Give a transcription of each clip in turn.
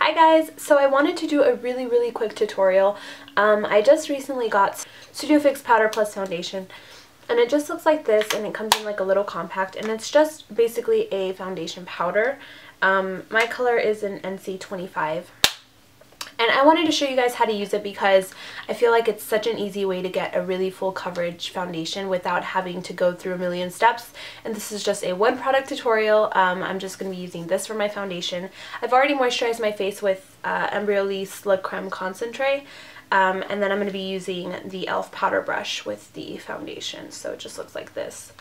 Hi guys, so I wanted to do a really quick tutorial. I just recently got Studio Fix Powder Plus Foundation, and it just looks like this, and it comes in like a little compact, and it's just basically a foundation powder. My color is an NC25. And I wanted to show you guys how to use it because I feel like it's such an easy way to get a really full coverage foundation without having to go through a million steps. And this is just a one product tutorial. I'm just going to be using this for my foundation. I've already moisturized my face with Embryolisse La Creme Concentrate. And then I'm going to be using the ELF powder brush with the foundation. So it just looks like this.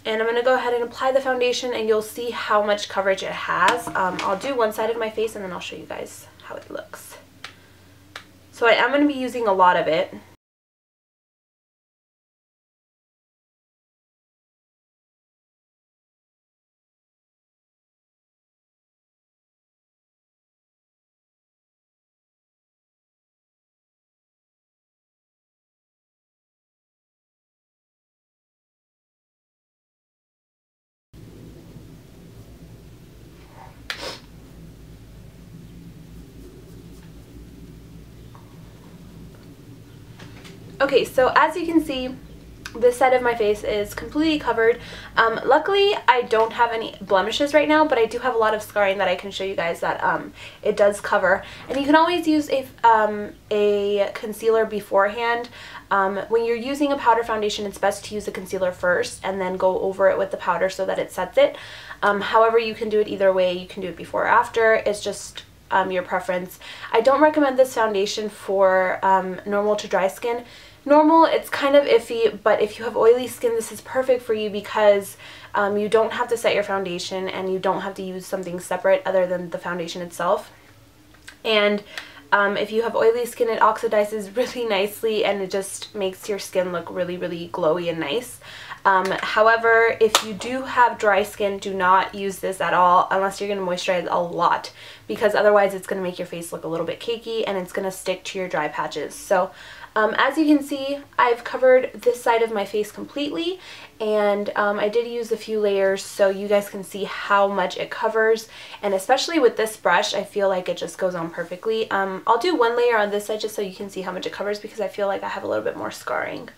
And I'm going to go ahead and apply the foundation, and you'll see how much coverage it has. I'll do one side of my face and then I'll show you guys how it looks. So I am going to be using a lot of it. Okay, so as you can see, this side of my face is completely covered. Luckily, I don't have any blemishes right now, but I do have a lot of scarring that I can show you guys that it does cover. And you can always use a concealer beforehand. When you're using a powder foundation, it's best to use a concealer first and then go over it with the powder so that it sets it. However, you can do it either way. You can do it before or after. It's just your preference. I don't recommend this foundation for normal to dry skin. Normal, it's kind of iffy, but if you have oily skin, this is perfect for you because you don't have to set your foundation and you don't have to use something separate other than the foundation itself. And if you have oily skin, it oxidizes really nicely and it just makes your skin look really glowy and nice. However, if you do have dry skin, do not use this at all unless you're going to moisturize a lot, because otherwise it's going to make your face look a little bit cakey and it's going to stick to your dry patches. So as you can see, I've covered this side of my face completely, and I did use a few layers so you guys can see how much it covers. And especially with this brush, I feel like it just goes on perfectly. I'll do one layer on this side just so you can see how much it covers, because I feel like I have a little bit more scarring.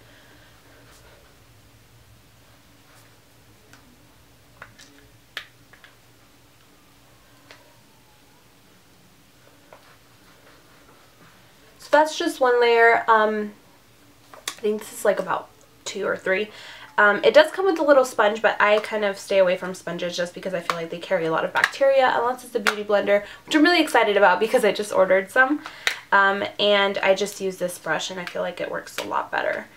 So that's just one layer. I think this is like about 2 or 3. It does come with a little sponge, but I kind of stay away from sponges just because I feel like they carry a lot of bacteria, unless it's a beauty blender, which I'm really excited about because I just ordered some. And I just use this brush and I feel like it works a lot better.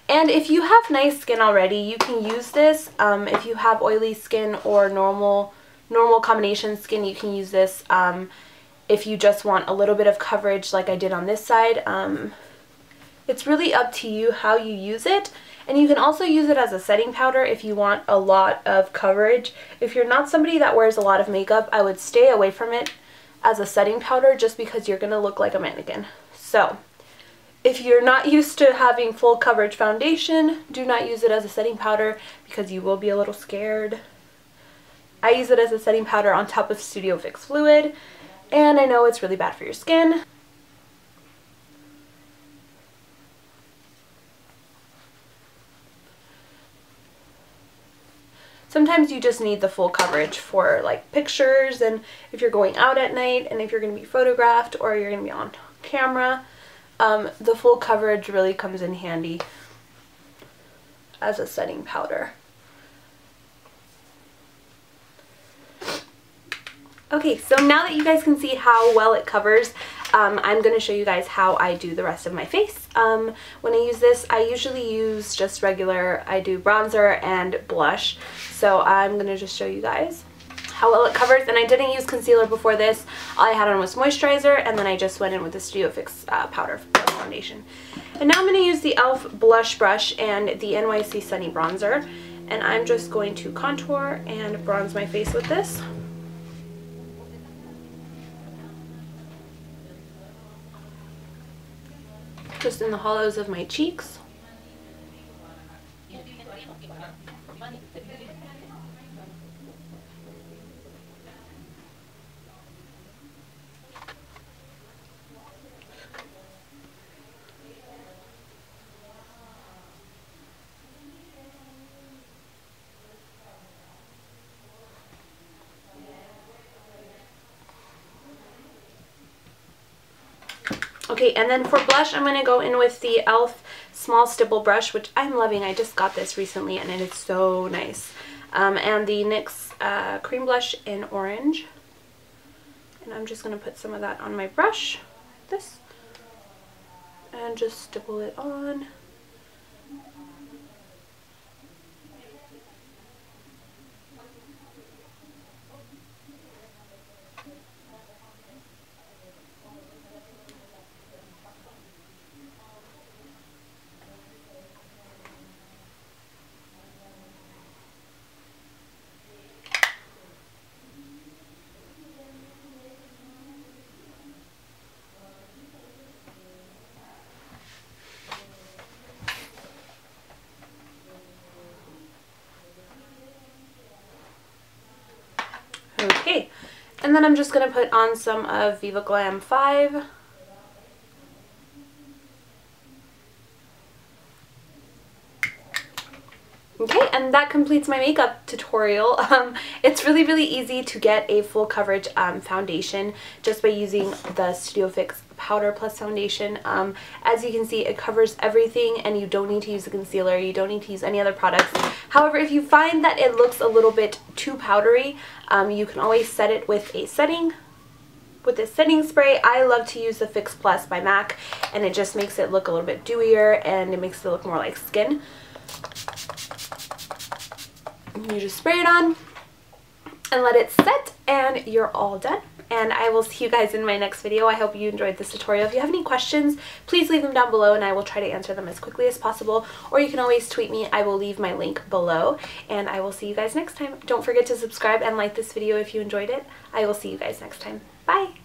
And if you have nice skin already, you can use this. If you have oily skin or normal combination skin, you can use this. If you just want a little bit of coverage like I did on this side, it's really up to you how you use it. And you can also use it as a setting powder if you want a lot of coverage. If you're not somebody that wears a lot of makeup, I would stay away from it as a setting powder just because you're going to look like a mannequin. So if you're not used to having full coverage foundation, do not use it as a setting powder because you will be a little scared. I use it as a setting powder on top of Studio Fix fluid. And I know it's really bad for your skin. Sometimes you just need the full coverage for like pictures, and if you're going out at night and if you're going to be photographed or you're going to be on camera, the full coverage really comes in handy as a setting powder. Okay, so now that you guys can see how well it covers, I'm going to show you guys how I do the rest of my face. When I use this, I usually use just regular, I do bronzer and blush. So I'm going to just show you guys how well it covers. And I didn't use concealer before this. All I had on was moisturizer, and then I just went in with the Studio Fix powder foundation. And now I'm going to use the ELF blush brush and the NYC Sunny Bronzer. And I'm just going to contour and bronze my face with this. Just in the hollows of my cheeks. Okay, and then for blush, I'm going to go in with the ELF Small Stipple Brush, which I'm loving. I just got this recently, and it is so nice. And the NYX Cream Blush in Orange. And I'm just going to put some of that on my brush, like this, and just stipple it on. Okay, and then I'm just going to put on some of Viva Glam 5. Okay, and that completes my makeup tutorial. It's really, really easy to get a full coverage foundation just by using the Studio Fix Powder Plus Foundation. As you can see, it covers everything, and you don't need to use a concealer. You don't need to use any other products. However, if you find that it looks a little bit too powdery, you can always set it with a setting. With this setting spray, I love to use the Fix Plus by MAC, and it just makes it look a little bit dewier, and it makes it look more like skin. You just spray it on and let it set, and you're all done. And I will see you guys in my next video. I hope you enjoyed this tutorial. If you have any questions, please leave them down below and I will try to answer them as quickly as possible. Or you can always tweet me. I will leave my link below. And I will see you guys next time. Don't forget to subscribe and like this video if you enjoyed it. I will see you guys next time. Bye!